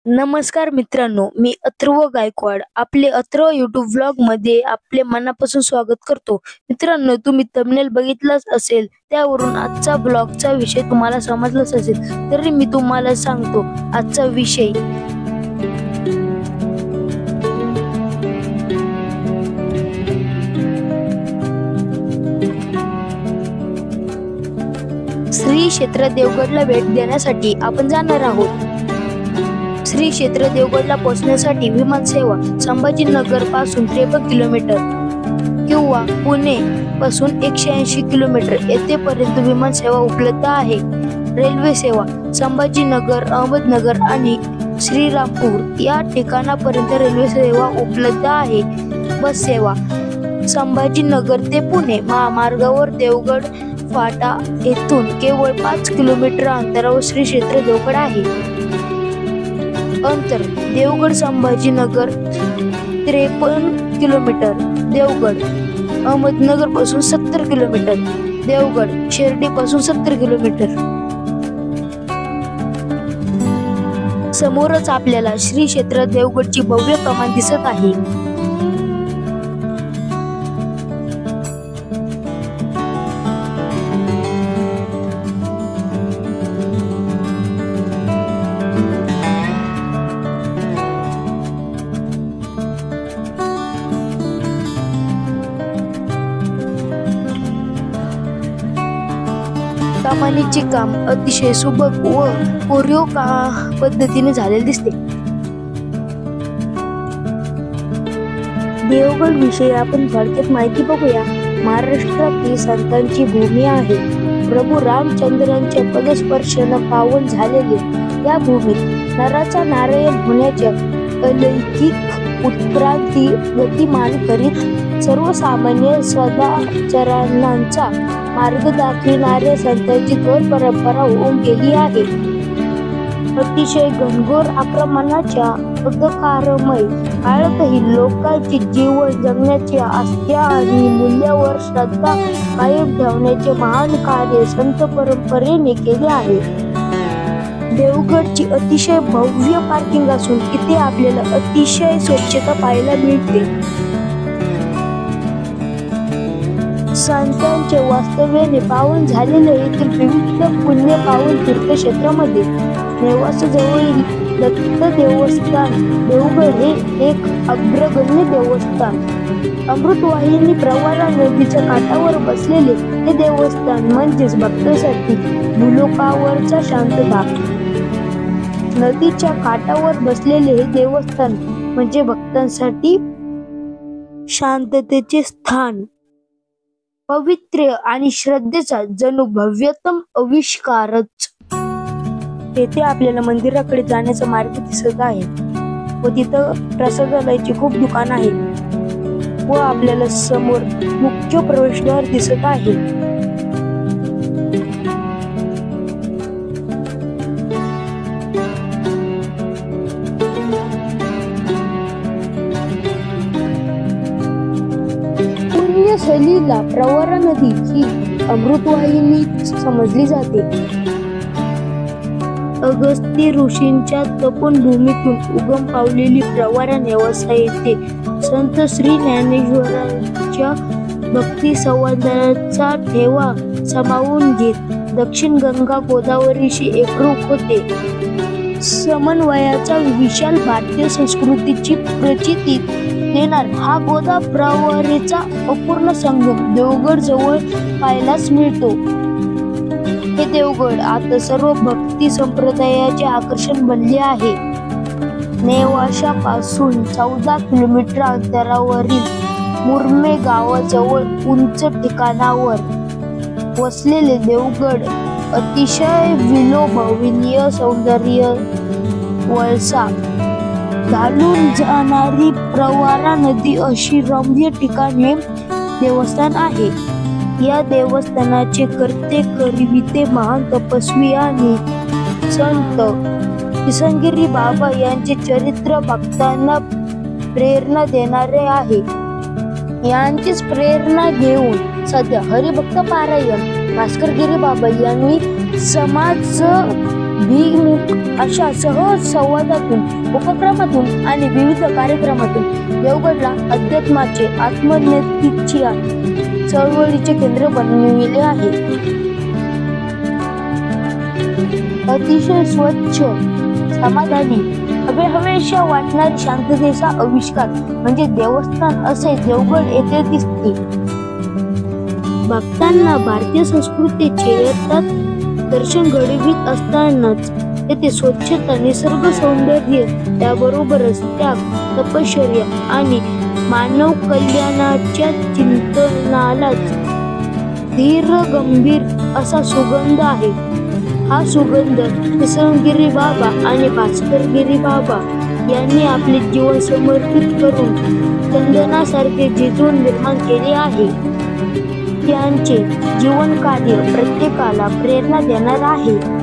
नमस्कार मित्रांनो, मी अथर्व गायकवाड आपले अथर्व YouTube व्लॉग मध्ये आपले मनापासून स्वागत करतो. मित्रांनो, तुम्ही थंबनेल बघितलाच असेल, त्यावरून आजचा ब्लॉगचा विषय तुम्हाला समजलाच असेल. तरी मी तुम्हाला सांगतो आजचा विषय. श्री क्षेत्र देवगडला भेट देण्यासाठी आपण जाणार आहोत. श्री क्षेत्र देवगडला पोहोचण्यासाठी विमान सेवा संभाजीनगर पासून 53 किलोमीटर किंवा पुणे पासून 180 किलोमीटर येथेपर्यंत विमान सेवा उपलब्ध आहे. रेल्वे सेवा संभाजीनगर, अहमदनगर आणि श्रीरामपूर या ठिकाणापर्यंत रेल्वे सेवा उपलब्ध आहे. बस सेवा संभाजीनगर ते पुणे महामार्गावर देवगड फाटा येथून केवळ 5 किलोमीटर अंतरावर श्री क्षेत्र देवगड आहे. अंतर देवगड संभाजीनगर 53 किलोमीटर, देवगड अहमदनगर पासून 70 किलोमीटर, देवगड शिर्डी पासून 70 किलोमीटर. समोरच आपल्याला श्री क्षेत्र देवगडची भव्य कमान दिसत आहे. कमानीचे काम अतिशय सुबक व कोरीव पद्धतीने झालेले दिसते. देवगड विषयी आपण थोडक्यात माहिती बघूया. महाराष्ट्रातील संतांची भूमी आहे. प्रभू रामचंद्रांच्या पदस्पर्शाने पावन झालेले या भूमीत नराचा नारायण होण्याच्या अलौकिक उत्क्रांती गतिमान करीत सर्वसामान्य सदाचरांचा मार्ग दाखविणाऱ्या संतांची दोन परंपरा होऊन गेली आहे. अतिशय घनघोर आक्रमणाच्या अंधकारमय काळातही लोकांची जीवन जगण्याची आस्था आणि मूल्यावर श्रद्धा कायम ठेवण्याचे महान कार्य संत परंपरेने केले आहे. देवगडची अतिशय भव्य पार्किंग असून इथे आपल्याला अतिशय स्वच्छता पाहायला मिळते. संतांचे वास्तव्याने पावन झालेले येथील विविध पुण्य पावन तीर्थक्षेत्रामध्ये नेवासाजवळील दत्त देवस्थान देवगड हे एक अग्रगण्य देवस्थान. अमृतवाहिनी प्रवरा नदीच्या काठावर बसलेले हे देवस्थान म्हणजेच भक्तांसाठी भूलोकावरचा शांतता. नदीच्या काठावर बसलेले हे देवस्थान म्हणजे भक्तांसाठी शांततेचे स्थान. पवित्र आणि श्रद्धेचा जणू भव्यतम आविष्कारच. तेथे आपल्याला मंदिराकडे जाण्याचा मार्ग दिसत आहे व तिथं प्रसादालयाची खूप दुकान आहेत व आपल्याला समोर मुख्य प्रवेशद्वार दिसत आहे. पुण्यसलीला प्रवरा नदी ही अमृतवाहिनी समजली जाते. अगस्त्य ऋषींच्या तपोन भूमीतून उगम पावलेली प्रवरा नेवासा येथे संत श्री ज्ञानेश्वरांच्या भक्ती संवादाचा ठेवा सामावून घेत दक्षिण गंगा गोदावरीशी एकरूप होते. समन्वयाचा विशाल भारतीय संस्कृतीची प्रचिती देणार हा गोदा प्रवरेचा अपूर्ण संगम देवगड जवळ पाहायलाच मिळतो. हे देवगड आता सर्व भक्ती संप्रदायाचे आकर्षण बनले आहे. नेवाशापासून 14 किलोमीटर अंतरावरील मुरमे गावाजवळ उंच ठिकाणावर वसलेले देवगड अतिशय विलोभनीय सौंदर्य वळसा घालून जाणारी प्रवरा नदी अशी रम्य ठिकाण हे देवस्थान आहे. या देवस्थानाचे कर्ते करविते महान तपस्वी आणि संत किसनगिरी बाबा यांचे चरित्र भक्तांना प्रेरणा देणारे आहे. यांचीच प्रेरणा घेऊन सध्या हरिभक्त पारायण भास्करगिरी बाबा यांनी समाज भिमुख अशा सहज संवादातून, उपक्रमातून आणि विविध कार्यक्रमातून देवगडला अध्यात्माचे, आत्मोन्नतीच्या चळवळीचे केंद्र बनविले आहे. अतिशय स्वच्छ, समाधानी, हवेहवेशा वाटणारी शांततेचा आविष्कार म्हणजे देवस्थान असे देवगड येथे दिसते. भक्तांना भारतीय संस्कृतीचे यथार्थ दर्शन घडवीत असतानाच येथे स्वच्छता, निसर्ग सौंदर्य, त्याबरोबरच त्याग, तपश्चर्या आणि मानव कल्याणाच्या चिंतनालाच धीर गंभीर असा सुगंध आहे. हा सुगंध किसनगिरी बाबा आणि भास्करगिरी बाबा यांनी आपले जीवन समर्पित करून चंदनासारखे जिजून निर्माण केले आहे. त्यांचे जीवन कार्य प्रत्येकाला प्रेरणा देणार आहे.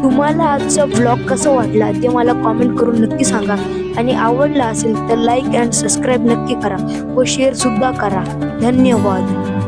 तुम्हाला आजचा व्लॉग कसा वाटला ते मला कमेंट करून नक्की सांगा आणि आवडला असेल तर लाईक अँड सबस्क्राईब नक्की करा व शेअर सुद्धा करा. धन्यवाद.